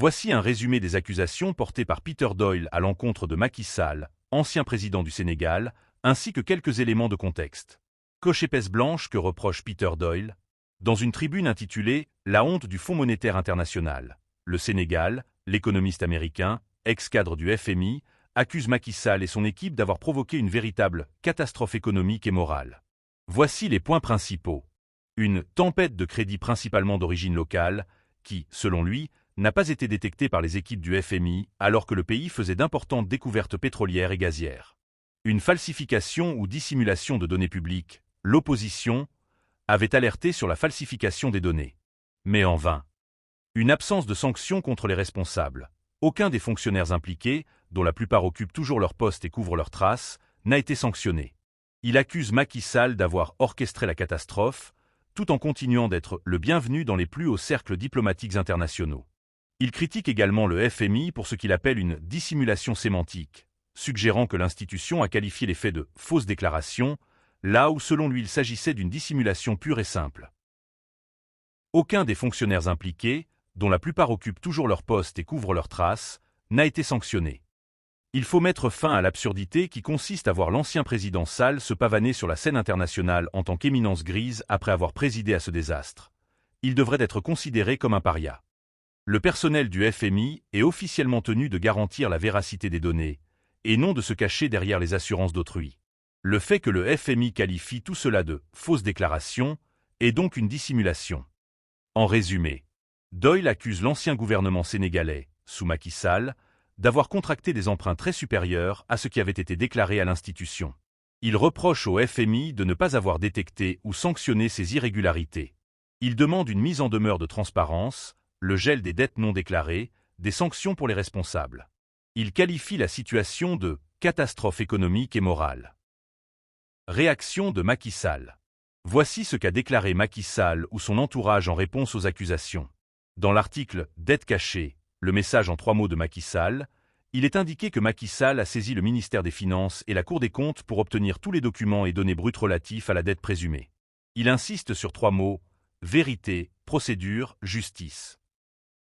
Voici un résumé des accusations portées par Peter Doyle à l'encontre de Macky Sall, ancien président du Sénégal, ainsi que quelques éléments de contexte. Coche épaisse blanche que reproche Peter Doyle. Dans une tribune intitulée « La honte du Fonds monétaire international », le Sénégal, l'économiste américain, ex-cadre du FMI, accuse Macky Sall et son équipe d'avoir provoqué une véritable catastrophe économique et morale. Voici les points principaux. Une tempête de crédit principalement d'origine locale, qui, selon lui, n'a pas été détectée par les équipes du FMI alors que le pays faisait d'importantes découvertes pétrolières et gazières. Une falsification ou dissimulation de données publiques, l'opposition, avait alerté sur la falsification des données. Mais en vain. Une absence de sanctions contre les responsables. Aucun des fonctionnaires impliqués, dont la plupart occupent toujours leur poste et couvrent leurs traces, n'a été sanctionné. Il accuse Macky Sall d'avoir orchestré la catastrophe, tout en continuant d'être le bienvenu dans les plus hauts cercles diplomatiques internationaux. Il critique également le FMI pour ce qu'il appelle une dissimulation sémantique, suggérant que l'institution a qualifié les faits de fausses déclarations, là où selon lui il s'agissait d'une dissimulation pure et simple. Aucun des fonctionnaires impliqués, dont la plupart occupent toujours leur poste et couvrent leurs traces, n'a été sanctionné. Il faut mettre fin à l'absurdité qui consiste à voir l'ancien président Sall se pavaner sur la scène internationale en tant qu'éminence grise après avoir présidé à ce désastre. Il devrait être considéré comme un paria. Le personnel du FMI est officiellement tenu de garantir la véracité des données, et non de se cacher derrière les assurances d'autrui. Le fait que le FMI qualifie tout cela de fausses déclarations est donc une dissimulation. En résumé, Doyle accuse l'ancien gouvernement sénégalais, sous Macky Sall, d'avoir contracté des emprunts très supérieurs à ce qui avait été déclaré à l'institution. Il reproche au FMI de ne pas avoir détecté ou sanctionné ces irrégularités. Il demande une mise en demeure de transparence, le gel des dettes non déclarées, des sanctions pour les responsables. Il qualifie la situation de catastrophe économique et morale. Réaction de Macky Sall. Voici ce qu'a déclaré Macky Sall ou son entourage en réponse aux accusations. Dans l'article « Dette cachée », le message en 3 mots de Macky Sall, il est indiqué que Macky Sall a saisi le ministère des Finances et la Cour des comptes pour obtenir tous les documents et données brutes relatifs à la dette présumée. Il insiste sur 3 mots, vérité, procédure, justice.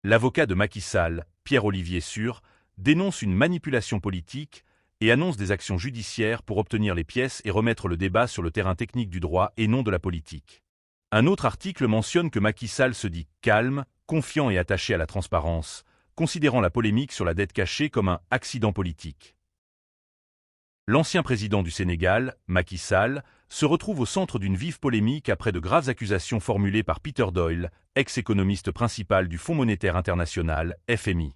L'avocat de Macky Sall, Pierre-Olivier Sur, dénonce une manipulation politique et annonce des actions judiciaires pour obtenir les pièces et remettre le débat sur le terrain technique du droit et non de la politique. Un autre article mentionne que Macky Sall se dit calme, confiant et attaché à la transparence, considérant la polémique sur la dette cachée comme un accident politique. L'ancien président du Sénégal, Macky Sall, se retrouve au centre d'une vive polémique après de graves accusations formulées par Peter Doyle, ex-économiste principal du Fonds monétaire international, FMI.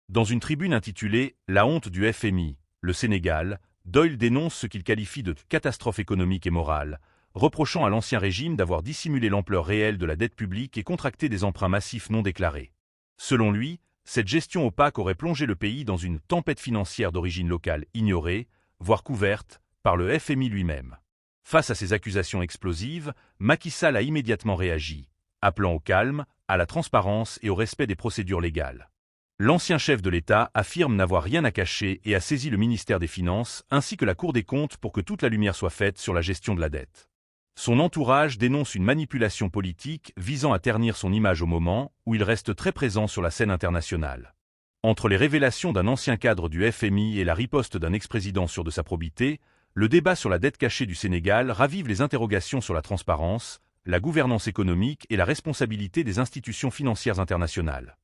Dans une tribune intitulée « La honte du FMI », le Sénégal, Doyle dénonce ce qu'il qualifie de catastrophe économique et morale, reprochant à l'ancien régime d'avoir dissimulé l'ampleur réelle de la dette publique et contracté des emprunts massifs non déclarés. Selon lui, cette gestion opaque aurait plongé le pays dans une tempête financière d'origine locale ignorée, voire couverte, par le FMI lui-même. Face à ces accusations explosives, Macky Sall a immédiatement réagi, appelant au calme, à la transparence et au respect des procédures légales. L'ancien chef de l'État affirme n'avoir rien à cacher et a saisi le ministère des Finances ainsi que la Cour des comptes pour que toute la lumière soit faite sur la gestion de la dette. Son entourage dénonce une manipulation politique visant à ternir son image au moment où il reste très présent sur la scène internationale. Entre les révélations d'un ancien cadre du FMI et la riposte d'un ex-président sûr de sa probité, le débat sur la dette cachée du Sénégal ravive les interrogations sur la transparence, la gouvernance économique et la responsabilité des institutions financières internationales.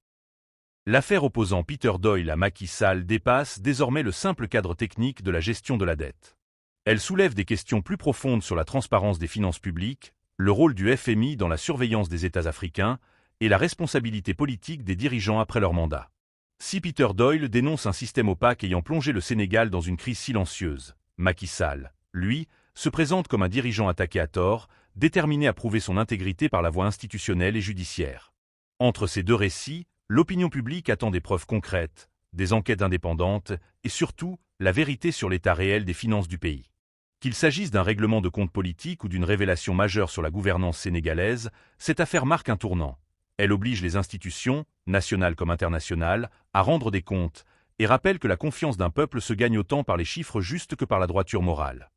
L'affaire opposant Peter Doyle à Macky Sall dépasse désormais le simple cadre technique de la gestion de la dette. Elle soulève des questions plus profondes sur la transparence des finances publiques, le rôle du FMI dans la surveillance des États africains et la responsabilité politique des dirigeants après leur mandat. Si Peter Doyle dénonce un système opaque ayant plongé le Sénégal dans une crise silencieuse, Macky Sall, lui, se présente comme un dirigeant attaqué à tort, déterminé à prouver son intégrité par la voie institutionnelle et judiciaire. Entre ces deux récits, l'opinion publique attend des preuves concrètes, des enquêtes indépendantes et surtout la vérité sur l'état réel des finances du pays. Qu'il s'agisse d'un règlement de compte politique ou d'une révélation majeure sur la gouvernance sénégalaise, cette affaire marque un tournant. Elle oblige les institutions, nationales comme internationales, à rendre des comptes et rappelle que la confiance d'un peuple se gagne autant par les chiffres justes que par la droiture morale.